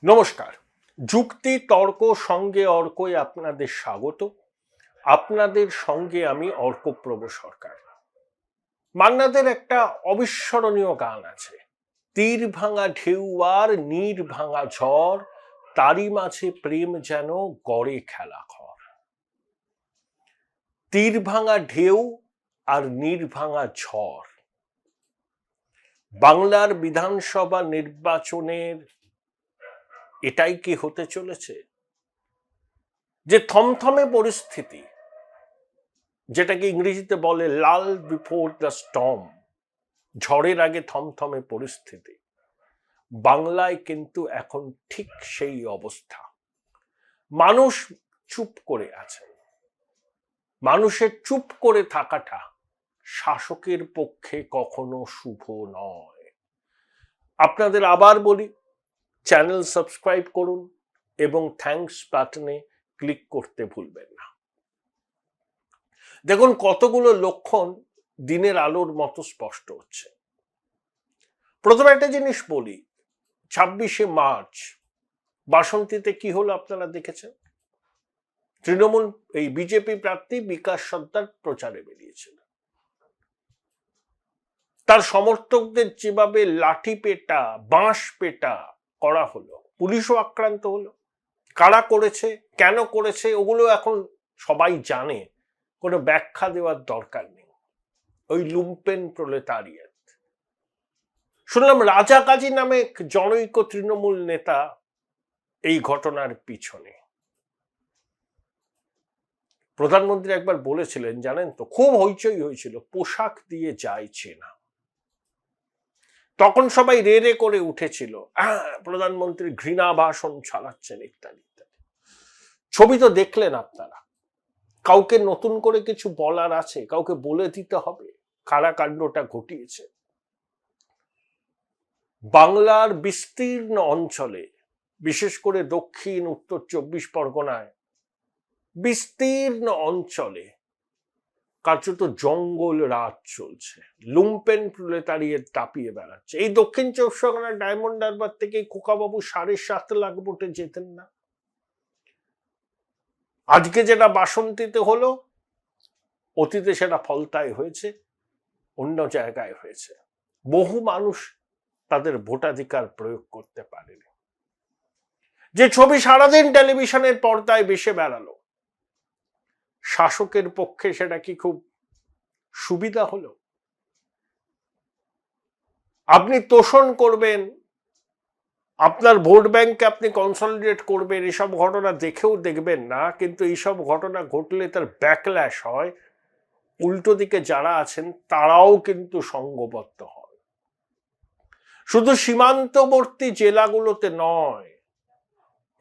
নমস্কার। যুক্তি তর্ক সঙ্গে অর্কই আপনাদের স্বাগত। আপনাদের সঙ্গে আমি অর্কপ্রভ সরকার। মান্নাদের একটা অবিস্মরণীয় গান আছে, তীর ভাঙা ঢেউ আর নীর ভাঙা ঝড়, তারই মাঝে প্রেম যেন গড়ে খেলা ঘর। তীর ভাঙা ঢেউ আর নীর ভাঙা ঝড়। বাংলার বিধানসভা নির্বাচনের এটাই কি হতে চলেছে? যে থমথমে পরিস্থিতি, যেটাকে ইংরেজিতে বলে লাল বিফোর দ্য স্টর্ম, ঝড়ের আগে থমথমে পরিস্থিতি, বাংলায় কিন্তু এখন ঠিক সেই অবস্থা। মানুষ চুপ করে আছে। মানুষের চুপ করে থাকাটা শাসকের পক্ষে কখনো শুভ নয়। আপনাদের আবার বলি, চ্যানেল সাবস্ক্রাইব করুন এবং থ্যাঙ্কস বাটনে ক্লিক করতে ভুলবেন না। দেখুন, কতগুলো লক্ষণ দিনের আলোর মতো স্পষ্ট হচ্ছে। প্রথমে একটা জিনিস বলি, 26শে মার্চ বাসন্তীতে কি হলো আপনারা দেখেছেন। তৃণমূল এই বিজেপি প্রার্থী বিকাশ সর্দার প্রচারে বেরিয়েছিল। তার সমর্থকদের যেভাবে লাঠি পেটা, বাঁশ পেটা করা হলো, পুলিশও আক্রান্ত হলো। কারা করেছে, কেন করেছে, ওগুলো এখন সবাই জানে, কোনো ব্যাখ্যা দেওয়ার দরকার নেই। ওই লুম্পেন প্রলেতারিয়েত। শুনলাম রাজা কাজী নামে জনৈক তৃণমূল নেতা এই ঘটনার পিছনে। প্রধানমন্ত্রী একবার বলেছিলেন, জানেন তো, খুব হইচই হয়েছিল, পোশাক দিয়ে যায় চেনা। তখন সবাই রে রে করে উঠেছিল, প্রধানমন্ত্রী ঘৃণা ভাষণ চালাচ্ছেন ইত্যাদি ইত্যাদি। ছবি তো দেখলেন আপনারা। কাউকে নতুন করে কিছু বলার আছে? কাউকে বলে দিতে হবে কারা কাণ্ডটা ঘটিয়েছে? বাংলার বিস্তীর্ণ অঞ্চলে, বিশেষ করে দক্ষিণ উত্তর 24 পরগনায় বিস্তীর্ণ অঞ্চলে কার্যত জঙ্গল রাজ চলছে। লুম্পেন প্রলেতারিয়েত তাপিয়ে বেড়াচ্ছে। এই দক্ষিণ 24 পরগনার ডায়মন্ড হারবার থেকে খোকাবাবু 7.5 লাখ ভোটে যেতেন না। আজকে যেটা বাসন্তীতে হলো, অতীতে সেটা ফলতায় হয়েছে, অন্য জায়গায় হয়েছে। বহু মানুষ তাদের ভোটাধিকার প্রয়োগ করতে পারেনি। যে ছবি সারাদিন টেলিভিশনের পর্দায় ভেসে বেড়ালো, শাসকের পক্ষে সেটা কি খুব সুবিধা হলো? আপনি তোষণ করবেন, আপনার ভোট ব্যাংককে আপনি কনসলিডেট করবেন, এসব ঘটনা দেখেও দেখবেন না, কিন্তু এইসব ঘটনা ঘটলে তার ব্যাকল্যাশ হয়। উল্টো দিকে যারা আছেন তারাও কিন্তু সঙ্গবদ্ধ হয়। শুধু সীমান্তবর্তী জেলাগুলোতে নয়,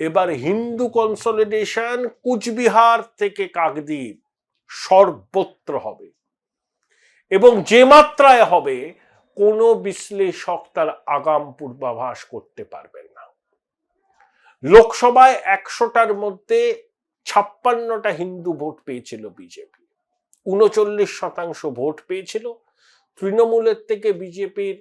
এবার হিন্দু কনসলিডেশন কুচবিহার থেকে কাকদ্বীপ সর্বত্র হবে, এবং যে মাত্রায় হবে কোনো বিশ্লেষক তার আগাম পূর্বাভাস করতে পারবেন না। লোকসভায় 100টার মধ্যে 56টা হিন্দু ভোট পেয়েছিল বিজেপি, 39% ভোট পেয়েছিল। তৃণমূলের থেকে বিজেপির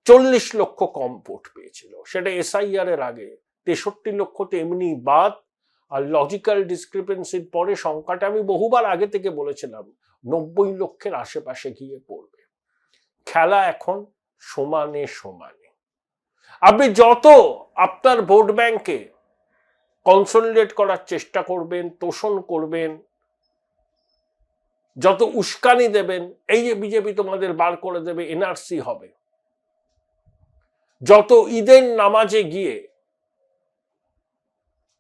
40 লক্ষ কম ভোট পেয়েছিল। সেটা এসআইআর এর আগে। 63 লক্ষ তো এমনি বাদ, আর লজিক্যাল ডিসক্রিপেন্সির পরে সংখ্যাটা আমি বহুবার আগে থেকে বলেছিলাম 90 লক্ষের আশেপাশে গিয়ে পড়বে। খেলা এখন সমানে সমানে। আপনি যত আপনার ভোট ব্যাংকে কনসলিডেট করার চেষ্টা করবেন, তোষণ করবেন, যত উস্কানি দেবেন, এই যে বিজেপি তোমাদের বার করে দেবে, এনআরসি হবে, যত ঈদের নামাজে গিয়ে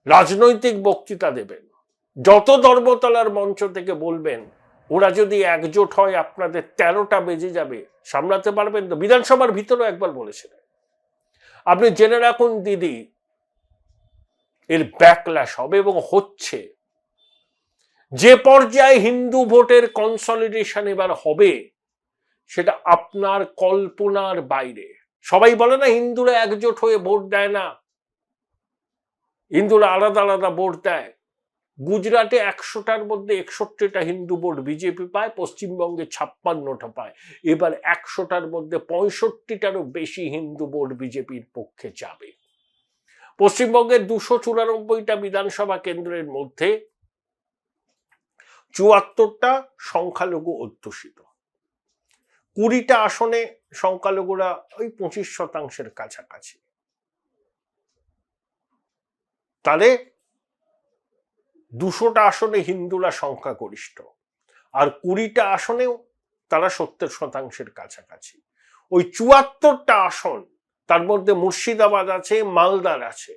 রাজনৈতিক বক্তৃতা দেবেন, যত ধর্মতলার মঞ্চ থেকে বলবেন ওরা যদি একজোট হয় আপনাদের 13টা বেজে যাবে, সামলাতে পারবেন তো? বিধানসভার ভিতরেও একবার বলেছিলেন। আপনি জেনে রাখুন দিদি, এর ব্যাকল্যাশ হবে এবং হচ্ছে। যে পর্যায়ে হিন্দু ভোটের কনসলিডেশন এবার হবে, সেটা আপনার কল্পনার বাইরে। সবাই বলে না হিন্দুরা একজোট হয়ে ভোট দেয় না, হিন্দুরা আলাদা আলাদা ভোট দেয়। গুজরাটে 100টার মধ্যে 61টা হিন্দু ভোট বিজেপি পায়, পশ্চিমবঙ্গে 56টা পায়। এবার 100টার মধ্যে 65টারও বেশি হিন্দু ভোট বিজেপির পক্ষে যাবে। পশ্চিমবঙ্গের 294টা বিধানসভা কেন্দ্রের মধ্যে 74টা সংখ্যালঘু অধ্যুষিত। 20টা আসনে সংখ্যালঘুরা ওই 25% কাছাকাছি। তাহলে 200টা আসনে হিন্দুরা সংখ্যাগরিষ্ঠ, আর 20টা আসনেও তারা 70% কাছাকাছি। ওই 74টা আসন, তার মধ্যে মুর্শিদাবাদ আছে, মালদার আছে।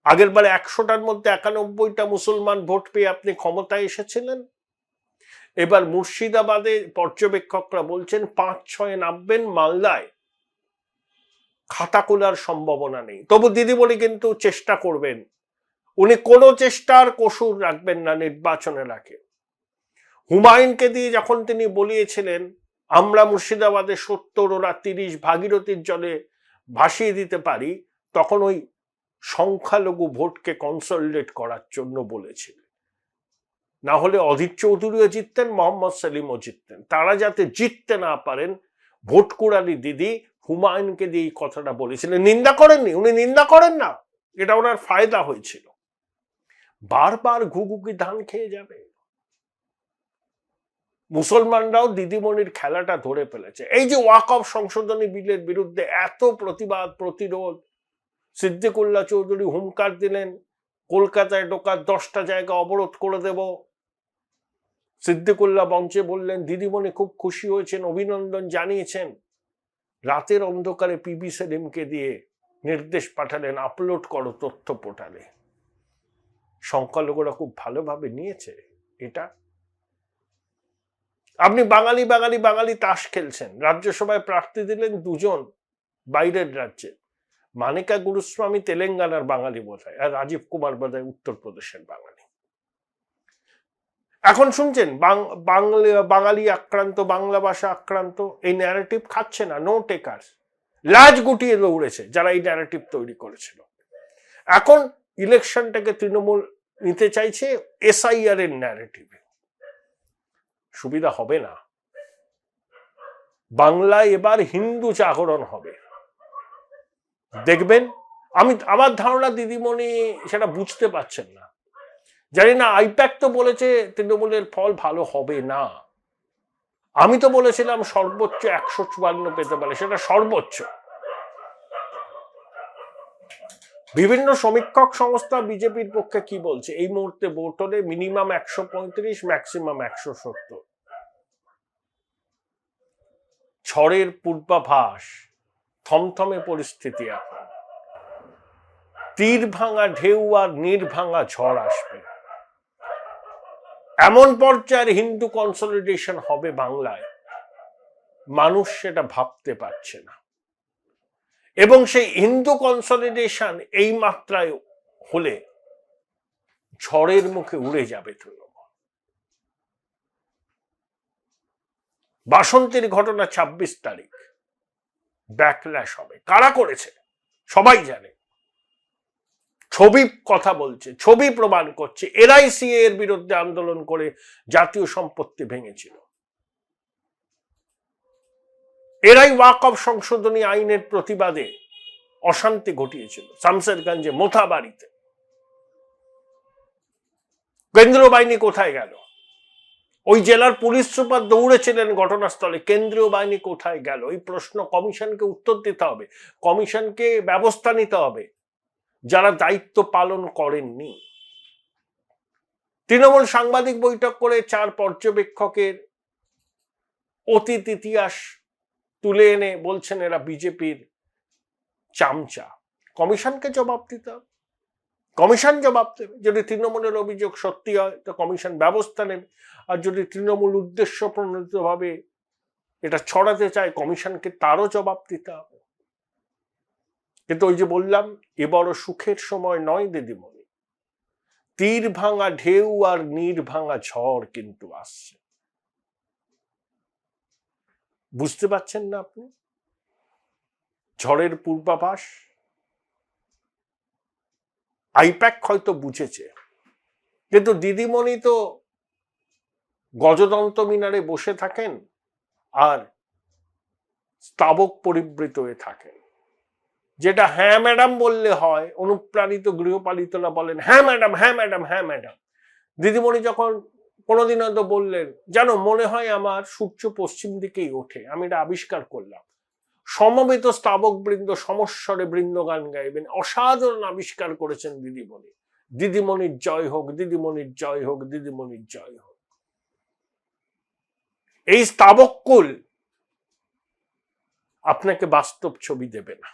আগের বারে 100টার মধ্যে 91টা মুসলমান ভোট পেয়ে আপনি ক্ষমতায় এসেছিলেন। এবার মুর্শিদাবাদে পর্যবেক্ষকরা বলছেন 5-6 নামবেন, মালদায় খাতা খোলার সম্ভাবনা নেই। তবু দিদিমণি কিন্তু চেষ্টা করবেন, উনি কোনো চেষ্টার কসুর রাখবেন না নির্বাচনের আগে। হুমায়ুনকে দিয়ে যখন তিনি বলিয়েছিলেন আমরা মুর্শিদাবাদে 70, ওরা 30 ভাগীরথীর জলে ভাসিয়ে দিতে পারি, তখন ওই সংখ্যালঘু ভোটকে কনসলিডেট করার জন্য বলেছিলেন। না হলে অধীর চৌধুরীও জিততেন, মোহাম্মদ সেলিমও জিততেন। তারা যাতে জিততে না পারেন, ভোট কুড়ালি দিদি হুমায়ুনকে দিয়ে এই কথাটা বলেছিলেন। নিন্দা করেননি, উনি নিন্দা করেন না, এটা ওনার ফায়দা হয়েছিল। বারবার ঘুঘুকি ধান খেয়ে যাবে। মুসলমানরাও দিদিমণির খেলাটা ধরে ফেলেছে। এই যে ওয়াকফ সংশোধনী বিলের বিরুদ্ধে এত প্রতিবাদ প্রতিরোধ, সিদ্দিকুল্লাহ চৌধুরী হুঙ্কার দিলেন কলকাতায় ঢোকার 10টা জায়গা অবরোধ করে দেব। সিদ্দিকুল্লাহ মঞ্চে বললেন দিদিমণি খুব খুশি হয়েছেন, অভিনন্দন জানিয়েছেন। রাতের অন্ধকারে পিবি সেলিমকে দিয়ে নির্দেশ পাঠালেন আপলোড করো তথ্য পোর্টালে। সংখ্যালঘুরা খুব ভালোভাবে নিয়েছে এটা। আপনি বাঙালি বাঙালি বাঙালি তাস খেলছেন। রাজ্যসভায় প্রার্থী দিলেন 2 জন বাইরের রাজ্যে, মানিকা গুরুস্বামী তেলেঙ্গানার বাঙালি বোধহয়, আর রাজীব কুমার বোধহয় উত্তরপ্রদেশের বাঙালি। এখন শুনছেন বাঙালি আক্রান্ত, বাংলা ভাষা আক্রান্ত, এই ন্যারেটিভ খাচ্ছে না, নো টেকার্স। লাজ গুটিয়ে দৌড়েছে যারা এই ন্যারেটিভ তৈরি করেছিল। এখন ইলেকশনটাকে তৃণমূল নিতে চাইছে SIR এর ন্যারেটিভে। সুবিধা হবে না। বাংলায় এবার হিন্দু জাগরণ হবে, দেখবেন। আমার ধারণা দিদিমণি সেটা বুঝতে পারছেন না, জানি না। আইপ্যাক তো বলেছে তৃণমূলের ফল ভালো হবে না। আমি তো বলেছিলাম সর্বোচ্চ 154 পেতে পারে, সেটা সর্বোচ্চ। বিভিন্ন সমীক্ষক সংস্থা বিজেপির পক্ষে কি বলছে, এই মুহূর্তে ভোট হলে মিনিমাম 135, ম্যাক্সিমাম 170। ঝড়ের পূর্বাভাস, থমথমে পরিস্থিতি। এখন তীর ভাঙা ঢেউ আর নির্ভাঙা ঝড় আসবে। এমন পর্যায়ের হিন্দু কনসলিডেশন হবে বাংলায়, মানুষ সেটা ভাবতে পারছে না। এবং সেই হিন্দু কনসলিডেশন এই মাত্রায় হলে ঝড়ের মুখে উড়ে যাবে তৃণমূল। বাসন্তীর ঘটনা 26 তারিখ, ব্যাকল্যাশ হবে। কারা করেছে সবাই জানে, ছবি কথা বলছে, ছবি প্রমাণ করছে। এরাই CA এর বিরুদ্ধে আন্দোলন করে জাতীয় সম্পত্তি ভেঙেছিল, এরাই ওয়াকফ সংশোধনী আইনের প্রতিবাদে অশান্তি ঘটিয়েছিল শামসেরগঞ্জে, মোথাবাড়িতে। কেন্দ্রীয় বাহিনী কোথায় গেল? ওই জেলার পুলিশ সুপার দৌড়েছিলেন ঘটনাস্থলে, কেন্দ্রীয় বাহিনী কোথায় গেল? এই প্রশ্ন কমিশনকে উত্তর দিতে হবে, কমিশনকে ব্যবস্থা নিতে হবে যারা দায়িত্ব পালন করেননি। তৃণমূল সাংবাদিক বৈঠক করে 4 পর্যবেক্ষকের অতীত ইতিহাস তুলে এনে বলছেন এরা বিজেপির চামচা। কমিশনকে জবাব দিতে হবে, কমিশন জবাব দেবে। যদি তৃণমূলের অভিযোগ সত্যি হয় তো কমিশন ব্যবস্থা নেবে, আর যদি তৃণমূল উদ্দেশ্য প্রণোদিতভাবে এটা ছড়াতে চায় কমিশনকে তারও জবাব দিতে হবে। কিন্তু ওই যে বললাম, এ বড় সুখের সময় নয় দিদিমণি। তীর ভাঙা ঢেউ আর নির্ভাঙা ঝড় কিন্তু আসছে। বুঝতে পারছেন না আপনি? ঝড়ের পূর্বাভাস আইপ্যাক হয়তো বুঝেছে, কিন্তু দিদিমণি তো গজদন্ত মিনারে বসে থাকেন আর স্তাবক পরিবৃত হয়ে থাকেন। যেটা হ্যাঁ ম্যাডাম বললে হয়, অনুপ্রাণিত গৃহপালিতরা বলেন হ্যাঁ ম্যাডাম, হ্যাঁ ম্যাডাম, হ্যাঁ ম্যাডাম। দিদিমণি যখন কোনোদিন হয়তো বললেন, জানো মনে হয় আমার সূর্য পশ্চিম দিকেই ওঠে, আমি এটা আবিষ্কার করলাম, সমবেত স্তাবক বৃন্দ সমস্বরে বৃন্দগান গাইবেন, অসাধারণ আবিষ্কার করেছেন দিদিমণি। দিদিমণির জয় হোক, দিদিমণির জয় হোক, দিদিমণির জয় হোক। এই স্তাবককুল আপনাকে বাস্তব ছবি দেবে না।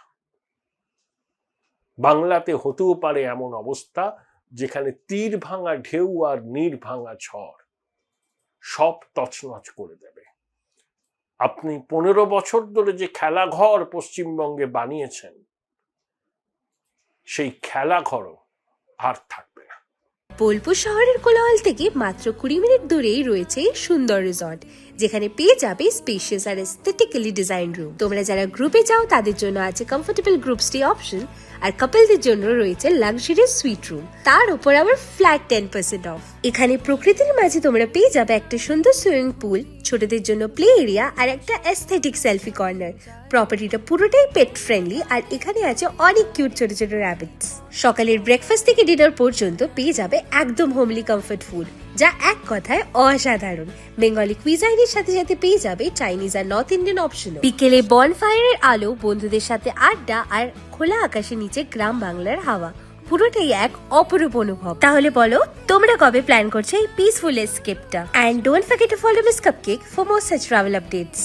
বাংলাতে হতেও পারে এমন অবস্থা যেখানে তীর ভাঙা ঢেউ আর নীর ভাঙা ঝড় সব তছনছ করে দেবে। আপনি 15 বছর ধরে যে খেলাঘর পশ্চিমবঙ্গে বানিয়েছেন, সেই খেলাঘরও আর থাকবে না। বোলপুর শহরের কোলাহল থেকে মাত্র 20 মিনিট দূরেই রয়েছে সুন্দর রিসর্ট, যেখানে পেয়ে যাবে স্পেশিয়াস আর এস্থেটিক্যালি ডিজাইন রুম। তোমরা যারা গ্রুপে যাও তাদের জন্য আছে কমফোর্টেবল গ্রুপ স্টে অপশন, আর কাপলদের জন্য রয়েছে লাক্সারিয়াস সুইট রুম, তার উপর আবার ফ্ল্যাট 10% অফ। এখানে প্রকৃতির মাঝে তোমরা পেয়ে যাবে একটা সুন্দর সুইমিং পুল, ছোটদের জন্য প্লে এরিয়া আর একটা এস্থেটিক সেলফি কর্নার। প্রপার্টিটা পুরোটাই পেট ফ্রেন্ডলি, আর এখানে আছে অনেক কিউট ছোট ছোট র্যাবিটস। সকালের ব্রেকফাস্ট থেকে ডিনার পর্যন্ত পেয়ে যাবে একদম হোমলি কমফর্ট ফুড, যা এক কথায় অসাধারণ। বেঙ্গলি কুইজাইনের সাথে সাথে পেয়ে যাবে চাইনিজ আর নর্থ ইন্ডিয়ান অপশন। বিকেলে বনফায়ারের আলো, বন্ধুদের সাথে আড্ডা আর খোলা আকাশের নিচে গ্রাম বাংলার হাওয়া, পুরোটাই এক অপরূপ অনুভব। তাহলে বলো তোমরা কবে প্ল্যান করছো এই পিসফুল এসকেপটা? And don't forget to follow Miss Cupcake for more such travel updates.